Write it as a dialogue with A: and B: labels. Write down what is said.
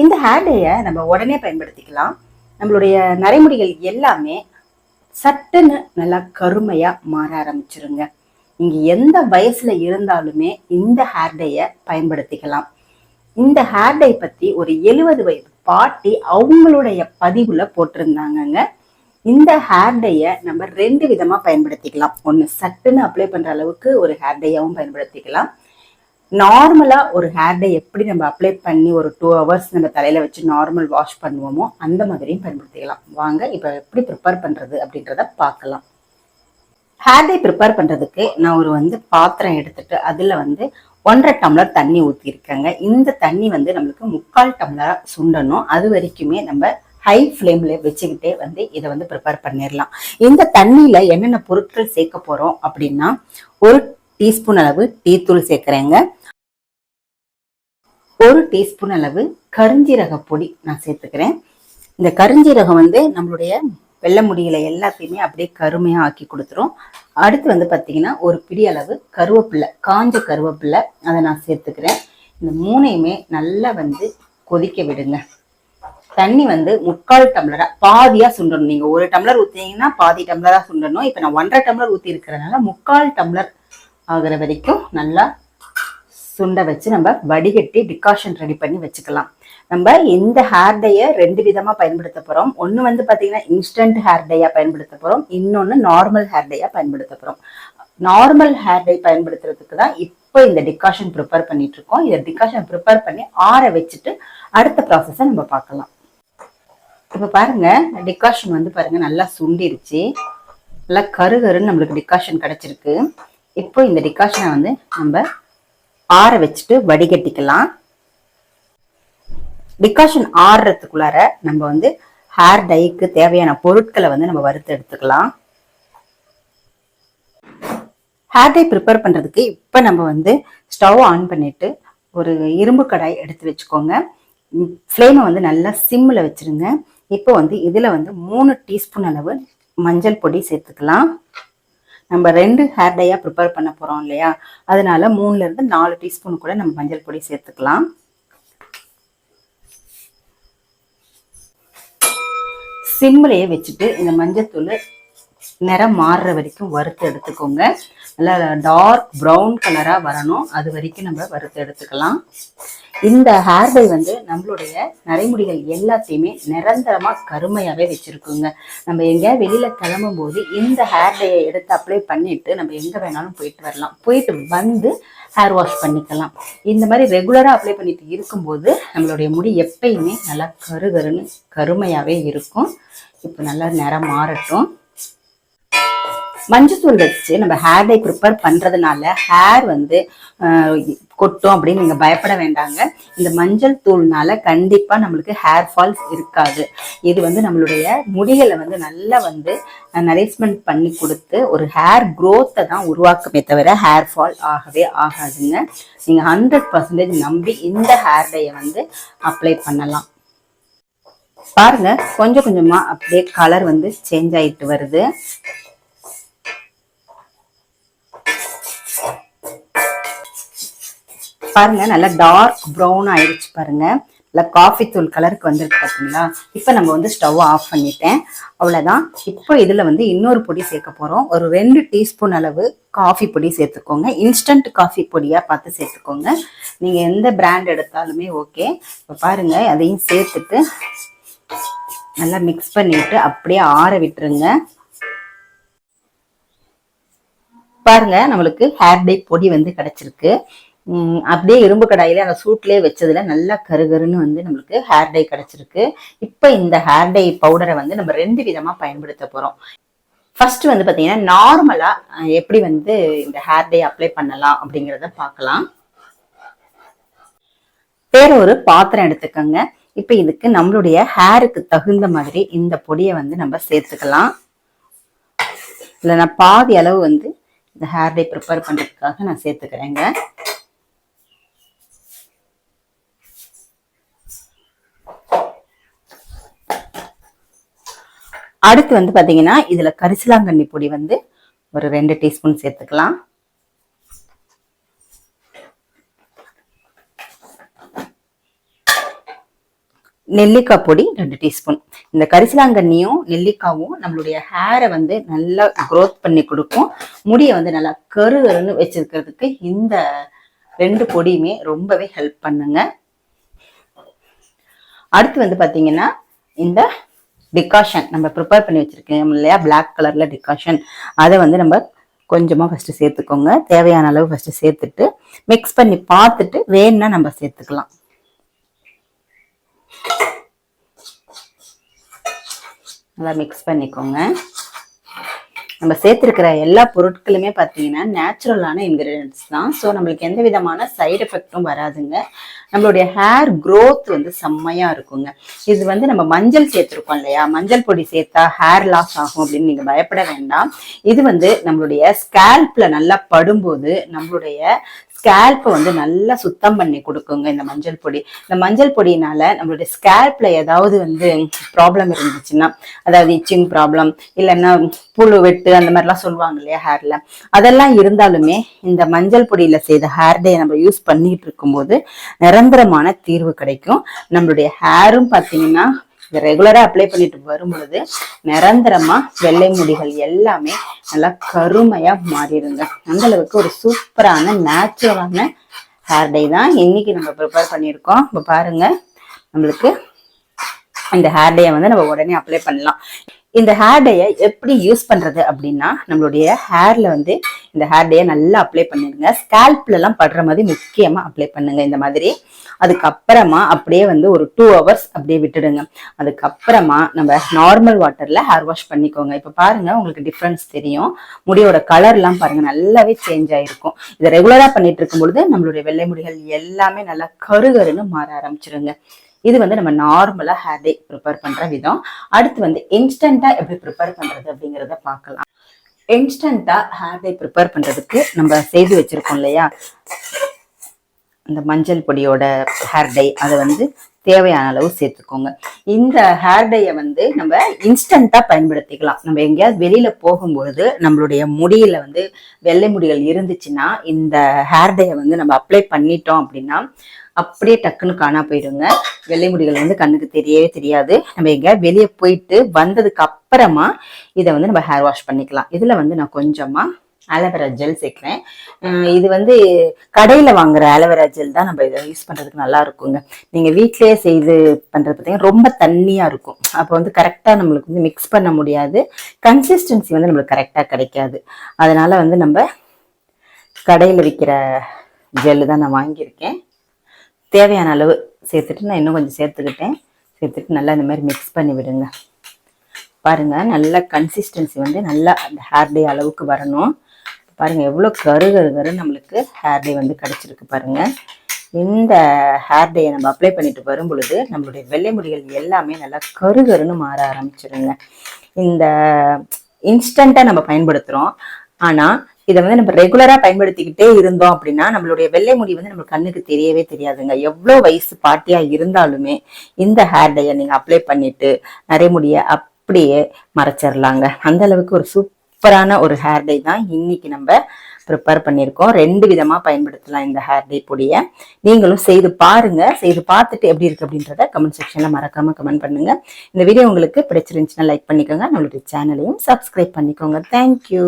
A: இந்த ஹேர் டேயை நம்ம உடனே பயன்படுத்திக்கலாம். நம்மளுடைய நரைமுடிகள் எல்லாமே சட்டுன்னு நல்லா கருமையா மாற ஆரம்பிச்சிருங்க. நீங்க எந்த வயசுல இருந்தாலுமே இந்த ஹேர் டேயை பயன்படுத்திக்கலாம். இந்த ஹேர் டே பத்தி ஒரு 70 வயது பாட்டி அவங்களுடைய பதிவுல போட்டிருந்தாங்கங்க. இந்த ஹேர் டேயை நம்ம 2 விதமா பயன்படுத்திக்கலாம். ஒண்ணு சட்டுன்னு அப்ளை பண்ற அளவுக்கு ஒரு ஹேர் டேயாவும் பயன்படுத்திக்கலாம். நார்மலா ஒரு ஹேர் டே எப்படி நம்ம அப்ளை பண்ணி ஒரு 2 ஹவர்ஸ் நம்ம தலையில வச்சு நார்மல் வாஷ் பண்ணுவோமோ அந்த மாதிரியும் பயன்படுத்திக்கலாம். வாங்க இப்ப எப்படி ப்ரிப்பேர் பண்றது அப்படின்றத பார்க்கலாம். ஹேர் டே ப்ரிப்பேர் பண்றதுக்கு நான் ஒரு பாத்திரம் எடுத்துட்டு அதுல 1.5 டம்ளர் தண்ணி ஊற்றிருக்கேங்க. இந்த தண்ணி நம்மளுக்கு 3/4 டம்ளரா சுண்டணும். அது வரைக்குமே நம்ம ஹை ஃப்ளேம்ல வச்சுக்கிட்டே இதை ப்ரிப்பேர் பண்ணிடலாம். இந்த தண்ணியில என்னென்ன பொருட்கள் சேர்க்க போறோம் அப்படின்னா, 1 டீஸ்பூன் அளவு டீ தூள் சேர்க்கிறேங்க. 1 டீஸ்பூன் அளவு கருஞ்சீரக பொடி நான் சேர்த்துக்கிறேன். இந்த கருஞ்சீரகம் நம்மளுடைய வெள்ளை முடியில எல்லாத்தையுமே அப்படியே கருமையா ஆக்கி கொடுத்துரும். அடுத்து பார்த்தீங்கன்னா ஒரு பிடி அளவு கருவேப்பிலை, காஞ்ச கருவேப்பிலை, அதை நான் சேர்த்துக்கிறேன். இந்த 3ஐயுமே நல்லா கொதிக்க விடுங்க. தண்ணி 3/4 டம்ளரா பாதியா சுண்டணும். நீங்க 1 டம்ளர் ஊத்தீங்கன்னா பாதி டம்ளரா சுண்டணும். இப்ப நான் 1.5 டம்ளர் ஊத்தி இருக்கிறதுனால 3/4 டம்ளர் ஆகுற வரைக்கும் நல்லா சுண்ட வச்சு நம்ம வடிகட்டி டிகாஷன் ரெடி பண்ணி வச்சுக்கலாம். நம்ம இந்த ஹேர் டேயை 2 விதமா பயன்படுத்த போறோம். ஒண்ணு பாத்தீங்கன்னா இன்ஸ்டன்ட் ஹேர் டேயா பயன்படுத்த போறோம். இன்னொன்னு நார்மல் ஹேர் டேயா பயன்படுத்த போறோம். நார்மல் ஹேர் டே பயன்படுத்துறதுக்கு தான் இப்போ இந்த டிகாஷன் ப்ரிப்பேர் பண்ணிட்டு இருக்கோம். இதை டிகாஷன் ப்ரிப்பேர் பண்ணி ஆற வச்சுட்டு அடுத்த ப்ராசஸை நம்ம பார்க்கலாம். இப்ப பாருங்க, டிகாஷன் பாருங்க நல்லா சுண்டிருச்சு. நல்லா கருகருன்னு நம்மளுக்கு டிகாஷன் கிடைச்சிருக்கு. இப்போ இந்த டிகாஷனை நம்ம ஆற வச்சுட்டு வடிகட்டிக்கலாம். டிகாஷன் ஆறுறதுக்குள்ளார நம்ம ஹேர் டைக்கு தேவையான பொருட்களை நம்ம வறுத்து எடுத்துக்கலாம். ஹேர் டை ப்ரிப்பேர் பண்றதுக்கு இப்ப நம்ம ஸ்டவ் ஆன் பண்ணிட்டு ஒரு இரும்பு கடாய் எடுத்து வச்சுக்கோங்க. ஃப்ளேமை நல்லா சிம்ல வச்சிருங்க. இப்போ இதுல 3 டீஸ்பூன் அளவு மஞ்சள் பொடி சேர்த்துக்கலாம். நம்ம 2 ஹேர் டையா ப்ரிப்பேர் பண்ண போறோம் இல்லையா, அதனால 3ல இருந்து 4 டீஸ்பூன் கூட நம்ம மஞ்சள் பொடி சேர்த்துக்கலாம். சிம்லயே வச்சுட்டு இந்த மஞ்சத்தூள் நிறம் மாறுற வரைக்கும் வறுத்து எடுத்துக்கோங்க. நல்லா டார்க் ப்ரௌன் கலரா வரணும், அது வரைக்கும் நம்ம வறுத்து எடுத்துக்கலாம். இந்த ஹேர் டை நம்மளுடைய நரைமுடிகள் எல்லாத்தையுமே நிரந்தரமா கருமையாவே வச்சிருக்குங்க. நம்ம எங்கேயா வெளியில கிளம்பும் போது இந்த ஹேர் டையை எடுத்து அப்ளை பண்ணிட்டு நம்ம எங்க வேணாலும் போயிட்டு வரலாம். போயிட்டு ஹேர் வாஷ் பண்ணிக்கலாம். இந்த மாதிரி ரெகுலரா அப்ளை பண்ணிட்டு இருக்கும்போது நம்மளுடைய முடி எப்பயுமே நல்லா கருகருன்னு கருமையாவே இருக்கும். இப்போ நல்லா நிறம் மாறட்டும். மஞ்சத்தூள் வச்சு நம்ம ஹேர் டை ப்ரிப்பேர் பண்றதுனால ஹேர் கொட்டும் அப்படின்னு நீங்க பயப்பட வேண்டாங்க. இந்த மஞ்சள் தூள்னால கண்டிப்பா நம்மளுக்கு ஹேர் ஃபால்ஸ் இருக்காது. இது நம்மளுடைய முடிகளை நல்லா நரிஸ்மெண்ட் பண்ணி கொடுத்து ஒரு ஹேர் க்ரோத்தை தான் உருவாக்குமே தவிர ஹேர் ஃபால் ஆகவே ஆகாதுங்க. நீங்க 100% நம்பி இந்த ஹேர் டையை அப்ளை பண்ணலாம். பாருங்க, கொஞ்சம் கொஞ்சமா அப்படியே கலர் சேஞ்ச் ஆயிட்டு வருது. பாருங்க, நல்லா டார்க் ப்ரௌன் ஆயிடுச்சு. பாருங்க, நல்லா காஃபி தூள் கலருக்கு வந்துருக்கு பார்த்தீங்களா. இப்போ நம்ம ஸ்டவ் ஆஃப் பண்ணிட்டேன். அவ்வளோதான். இப்போ இதில் இன்னொரு பொடி சேர்க்க போகிறோம். ஒரு 2 டீஸ்பூன் அளவு காஃபி பொடி சேர்த்துக்கோங்க. இன்ஸ்டன்ட் காஃபி பொடியாக பார்த்து சேர்த்துக்கோங்க. நீங்கள் எந்த பிராண்ட் எடுத்தாலுமே ஓகே. இப்போ பாருங்க, அதையும் சேர்த்துட்டு நல்லா மிக்ஸ் பண்ணிட்டு அப்படியே ஆற விட்டுருங்க. பாருங்க, நம்மளுக்கு ஹேர் டை பொடி கிடைச்சிருக்கு. அப்படியே இரும்பு கடாயில அந்த சூட்லயே வச்சதுல நல்லா கருகருன்னு நம்மளுக்கு ஹேர் டை கிடைச்சிருக்கு. இப்ப இந்த ஹேர் டை பவுடரை நம்ம 2 விதமா பயன்படுத்த போறோம். ஃபர்ஸ்ட் பாத்தீங்கன்னா நார்மலா எப்படி இந்த ஹேர் டை அப்ளை பண்ணலாம் அப்படிங்கறத பார்க்கலாம். வேற ஒரு பாத்திரம் எடுத்துக்கோங்க. இப்ப இதுக்கு நம்மளுடைய ஹேருக்கு தகுந்த மாதிரி இந்த பொடியை நம்ம சேர்த்துக்கலாம். இல்ல நான் பாதி அளவு இந்த ஹேர் டை ப்ரிப்பேர் பண்றதுக்காக நான் சேர்த்துக்கிறேங்க. அடுத்து பாத்தீங்கன்னா இதுல கரிசலாங்கண்ணி பொடி ஒரு 2 டீஸ்பூன் சேர்த்துக்கலாம். நெல்லிக்காய் பொடி 2 டீஸ்பூன். இந்த கரிசலாங்கண்ணியும் நெல்லிக்காவும் நம்மளுடைய ஹேரை வந்து நல்லா க்ரோத் பண்ணி கொடுக்கும். முடியை வந்து நல்லா கருகருன்னு வச்சிருக்கிறதுக்கு இந்த 2 பொடியுமே ரொம்பவே ஹெல்ப் பண்ணுங்க. அடுத்து வந்து பாத்தீங்கன்னா இந்த டிகாஷன் நம்ம ப்ரிப்பேர் பண்ணி வச்சிருக்கோம் இல்லையா, பிளாக் கலர்ல டிகாஷன், அதை வந்து நம்ம கொஞ்சமா ஃபர்ஸ்ட் சேர்த்துக்கோங்க. தேவையான அளவு ஃபர்ஸ்ட் சேர்த்துட்டு மிக்ஸ் பண்ணி பார்த்துட்டு வேணும்னா நம்ம சேர்த்துக்கலாம். நல்லா மிக்ஸ் பண்ணிக்கோங்க. நம்ம சேர்த்திருக்கிற எல்லா பொருட்களுமே பார்த்தீங்கன்னா நேச்சுரலான இன்கிரீடியன்ஸ் தான். ஸோ நம்மளுக்கு எந்த விதமான சைடு எஃபெக்டும் வராதுங்க. நம்மளுடைய ஹேர் க்ரோத் வந்து செம்மையா இருக்குங்க. இது வந்து நம்ம மஞ்சள் சேர்த்துருக்கோம் இல்லையா, மஞ்சள் பொடி சேர்த்தா ஹேர் லாஸ் ஆகும் அப்படின்னு நீங்க பயப்பட வேண்டாம். இது வந்து நம்மளுடைய ஸ்கேல்ப்ல நல்லா படும்போது நம்மளுடைய ஸ்கேல்ப்பை வந்து நல்லா சுத்தம் பண்ணி கொடுக்குங்க இந்த மஞ்சள் பொடி. இந்த மஞ்சள் பொடியினால நம்மளுடைய ஸ்கேல்ப்ல ஏதாவது வந்து ப்ராப்ளம் இருந்துச்சுன்னா, அதாவது இச்சிங் ப்ராப்ளம் இல்லைன்னா புழு வெட்டு அந்த மாதிரிலாம் சொல்லுவாங்க இல்லையா ஹேர்ல, அதெல்லாம் இருந்தாலுமே இந்த மஞ்சள் பொடியில செய்த ஹேர் டே நம்ம யூஸ் பண்ணிட்டு இருக்கும்போது நிரந்தரமான தீர்வு கிடைக்கும். நம்மளுடைய ஹேரும் பார்த்தீங்கன்னா ரெகுலரா அப்ளை பண்ணிட்டு வரும் பொழுது நிரந்தரமா வெள்ளை முடிகள் எல்லாமே நல்லா கருமையா மாறிடுங்க. அந்த அளவுக்கு ஒரு சூப்பரான நேச்சுரலான ஹேர் டை தான் இன்னைக்கு நம்ம ப்ரிப்பேர் பண்ணியிருக்கோம். இப்போ பாருங்க, நம்மளுக்கு இந்த ஹேர் டேயை வந்து நம்ம உடனே அப்ளை பண்ணலாம். இந்த ஹேர் டேயை எப்படி யூஸ் பண்றது அப்படின்னா, நம்மளுடைய ஹேர்ல வந்து இந்த ஹேர் டேயை நல்லா அப்ளை பண்ணிடுங்க. ஸ்கேல்ப்ல எல்லாம் படுற மாதிரி முக்கியமா அப்ளை பண்ணுங்க இந்த மாதிரி. அதுக்கப்புறமா அப்படியே வந்து ஒரு 2 hours அப்படியே விட்டுடுங்க. அதுக்கப்புறமா நம்ம நார்மல் வாட்டர்ல ஹேர் வாஷ் பண்ணிக்கோங்க. இப்ப பாருங்க, உங்களுக்கு டிஃபரன்ஸ் தெரியும். முடியோட கலர் எல்லாம் பாருங்க நல்லாவே சேஞ்ச் ஆயிருக்கும். இதை ரெகுலரா பண்ணிட்டு இருக்கும் பொழுது நம்மளுடைய வெள்ளை முடிகள் எல்லாமே நல்லா கருகருன்னு மாற ஆரம்பிச்சிருங்க. இது வந்து நம்ம நார்மலா ஹேர் டே ப்ரிப்பேர் பண்ற விதம். அடுத்து வந்து இன்ஸ்டன்டா எப்படி ப்ரிப்பேர் பண்றது அப்படிங்கிறத பார்க்கலாம். இன்ஸ்டன்டா ஹேர் டே ப்ரிப்பேர் பண்றதுக்கு நம்ம செய்து வச்சிருக்கோம் இல்லையா இந்த மஞ்சள் பொடியோட ஹேர் டை, அதை வந்து தேவையான அளவு சேர்த்துக்கோங்க. இந்த ஹேர் டையை வந்து நம்ம இன்ஸ்டன்டா பயன்படுத்திக்கலாம். நம்ம எங்கேயாவது வெளியில போகும்பொழுது நம்மளுடைய முடியில வந்து வெள்ளை முடிகள் இருந்துச்சுன்னா இந்த ஹேர் டையை வந்து நம்ம அப்ளை பண்ணிட்டோம் அப்படின்னா அப்படியே டக்குன்னு காணா போயிடுங்க. வெள்ளை முடிகள் வந்து கண்ணுக்கு தெரியவே தெரியாது. நம்ம எங்கேயாவது வெளியே போயிட்டு வந்ததுக்கு அப்புறமா இதை வந்து நம்ம ஹேர் வாஷ் பண்ணிக்கலாம். இதுல வந்து நான் கொஞ்சமா ஆலோவேரா ஜெல் சேர்க்கிறேன். இது வந்து கடையில வாங்குற ஆலோவேரா ஜெல் தான் நம்ம இதை யூஸ் பண்றதுக்கு நல்லா இருக்குங்க. நீங்க வீட்லயே செய்து பண்றது பார்த்தீங்கன்னா ரொம்ப தண்ணியா இருக்கும். அப்போ வந்து கரெக்டா நம்மளுக்கு வந்து மிக்ஸ் பண்ண முடியாது, கன்சிஸ்டன்சி வந்து நம்மளுக்கு கரெக்டா கிடைக்காது. அதனால வந்து நம்ம கடையில விற்கிற ஜெல்லு தான் நான் வாங்கியிருக்கேன். தேவையான அளவு சேர்த்துட்டு நான் இன்னும் கொஞ்சம் சேர்த்துட்டு நல்லா இந்த மாதிரி மிக்ஸ் பண்ணி விடுங்க. பாருங்க, நல்ல கன்சிஸ்டன்சி வந்து நல்லா அந்த ஹேர் டே அளவுக்கு வரணும். பாருங்க எவ்வளோ கரு நம்மளுக்கு ஹேர் டே வந்து கிடைச்சிருக்கு பாருங்க. இந்த ஹேர் டேயை நம்ம அப்ளை பண்ணிட்டு வரும் பொழுது நம்மளுடைய வெள்ளை முடிகள் எல்லாமே நல்லா கருன்னு மாற ஆரம்பிச்சிருங்க. இந்த இன்ஸ்டன்ட்டா நம்ம பயன்படுத்துறோம், ஆனா இதை வந்து நம்ம ரெகுலரா பயன்படுத்திக்கிட்டே இருந்தோம் அப்படின்னா நம்மளுடைய வெள்ளை முடி வந்து நம்ம கண்ணுக்கு தெரியவே தெரியாதுங்க. எவ்வளவு வயசு பாட்டியா இருந்தாலுமே இந்த ஹேர் டையை நீங்க அப்ளை பண்ணிட்டு நிறைய முடிய அப்படியே மறைச்சிடலாங்க. அந்த அளவுக்கு ஒரு சூப்பரான ஒரு ஹேர் டை தான் இன்னைக்கு நம்ம ப்ரிப்பேர் பண்ணியிருக்கோம். 2 விதமா பயன்படுத்தலாம் இந்த ஹேர் டை பொடியை. நீங்களும் செய்து பாருங்க. செய்து பார்த்துட்டு எப்படி இருக்கு அப்படின்றத கமெண்ட் செக்ஷன்ல மறக்காம கமெண்ட் பண்ணுங்க. இந்த வீடியோ உங்களுக்கு பிடிச்சிருந்துச்சுன்னா லைக் பண்ணிக்கோங்க. நம்மளுடைய சேனலையும் சப்ஸ்கிரைப் பண்ணிக்கோங்க. தேங்க்யூ.